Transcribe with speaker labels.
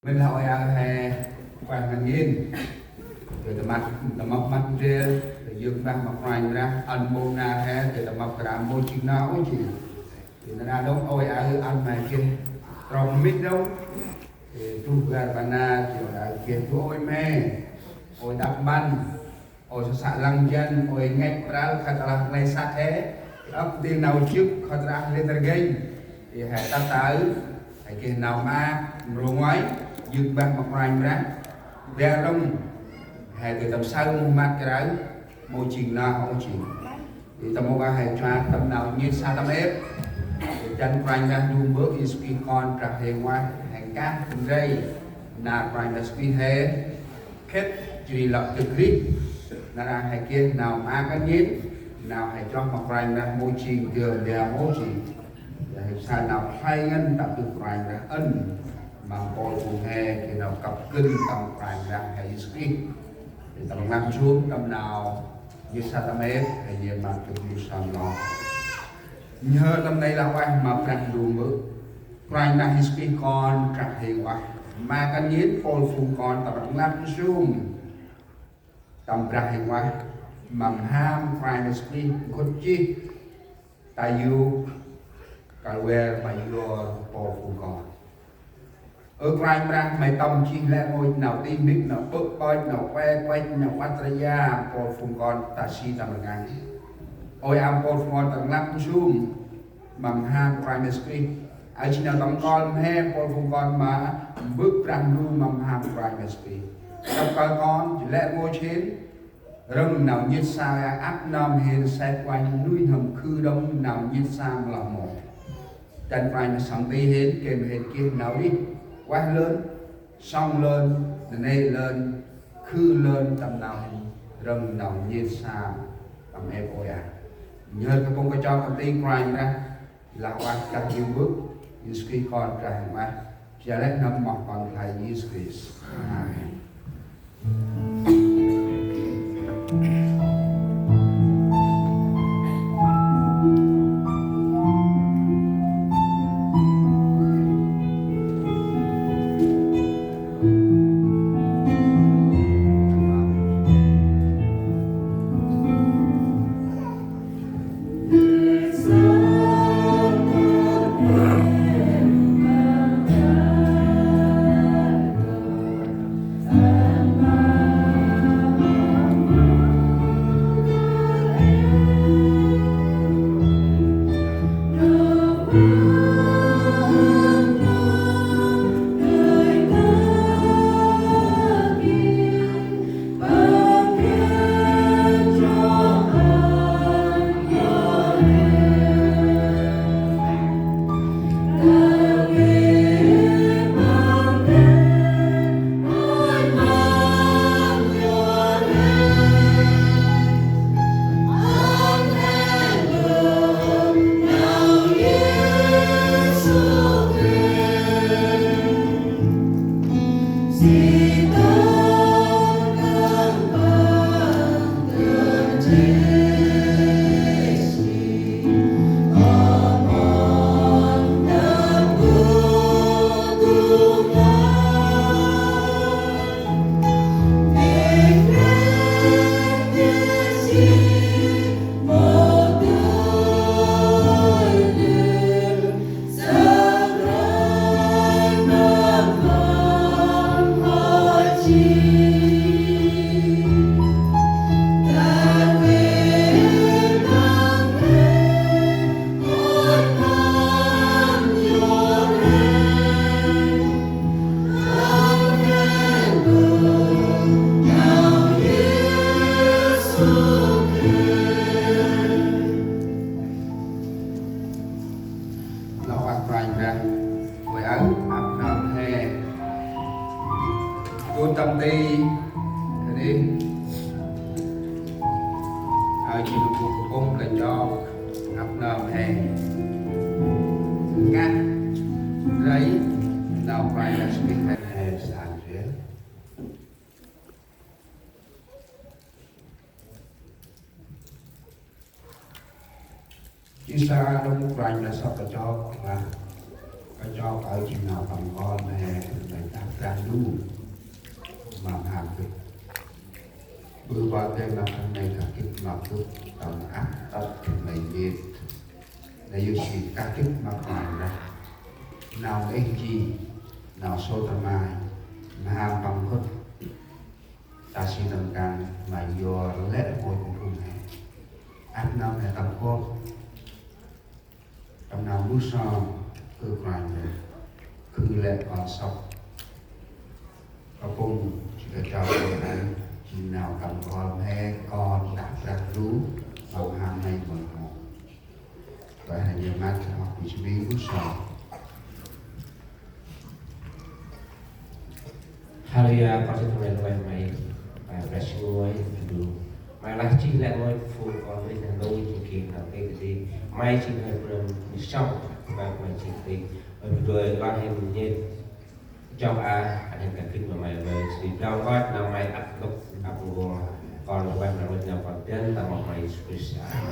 Speaker 1: mình hỏi hè quan ngành nhiên rồi tầm mắt kia rồi dương băng mặt ngoài ra ăn môn na hè rồi tầm mắt cả môn chừng nào ấy chị thì nó ra đúng ôi ăn này kia trong mít đâu thì tu ra bàn na kiểu là kia tu ôi mê ôi đạp băn ôi sạ lăng chân ôi ngay ra khát là ngay sát thế ốc tiên nào trước khát ra lên tới gây thì hệ ta tới hệ kia nào mà rồi ngoái dương băng mặt ngoài ra đeo đông hệ từ tầm sau mặt cái đấy môi trường nào không chỉ thì tầm một hệ tra tầm nào như sa tầm ép chân quanh ra đun bước như skin con trà hệ ngoài hành cát dây là quanh là skin hệ kết chỉ là từ clip là hệ kia nào mà cái nhít nào hệ cho mặt quanh ra môi trường đường đèo môi trường hệ sa nào hay ngân tập từ quanh ra ân bằng côi phù hè thì nào cặp kinh tầm quanh ra hệ skin thì tầm ngăn xuống tầm nào như sa tầm ép hệ về mặt từ như sa nó nhớ tâm đây là quay mà đặt đủ mực quanh là history con trả hiệu quả mà cái nhiệt phôi phun con tập ngăn xuống tầm trả hiệu quả bằng ham quanh history cốt chi tại you cả về mà you phôi phun con ở quanh ra mày tâm chi lẽ ngôi nào tim biết nào bức coi nào quay nào bắt ra phôi phun con ta si tầm ngăn ôi am phôi phun con tầm ngăn xuống bằng ham primary screen ai chỉ nào tầm con he phôi phun con mà bước răng luôn bằng ham primary screen tập coi con chỉ lẽ ngôi trên rừng nào như xa áp nam hiện xe quanh núi hầm khư đông nào như xa là một chân quanh là sống tí hết kèm hết kia nào đi quá lớn xong lên này lên khư lên tầm nào rừng nào như xa tầm em ôi à nhớ cái công cái cho công ty quanh ra là quan các yêu bước như khi con trả mà giờ lấy năm mọc còn thầy Jesus Christ. Amen. Tâm đi đi chỉ được một công là cho ấp nợ hè ngắt lấy nào phải là speak hè sản xuất chỉ xa đông quanh là sắp cho ở chừng nào tầm con hè phải tác tranh được bữa qua thêm là hôm nay cả kích mặc được tầm áp tập này biết là yêu sĩ các kích mặc hoàn ra nào anh chi nào số tâm ai mà ham bằng hết ta xin tầm càng mà do lẽ ngồi cùng cùng này áp năm là tầm quốc tầm nào lúc sau cứ quan cứ lẽ còn sọc có cùng chỉ có trao đổi này khi nào cầm con he con đã ra rú bằng hàng này bằng một vậy là nhiều mắt học bị bí lúc sau
Speaker 2: Hallelujah, con xin thưa mày mày bless you Lord to do. Mày là chỉ là ngôi phụ con với thằng đôi chỉ kiện thằng tây thì mày chỉ hay phần mình xong và mày chỉ thì rồi lo hình như trong anh em cần kinh mà mày về thì trong gót nào mày áp lúc áp ngô còn quay lại mình nào còn tiến là một mày spesial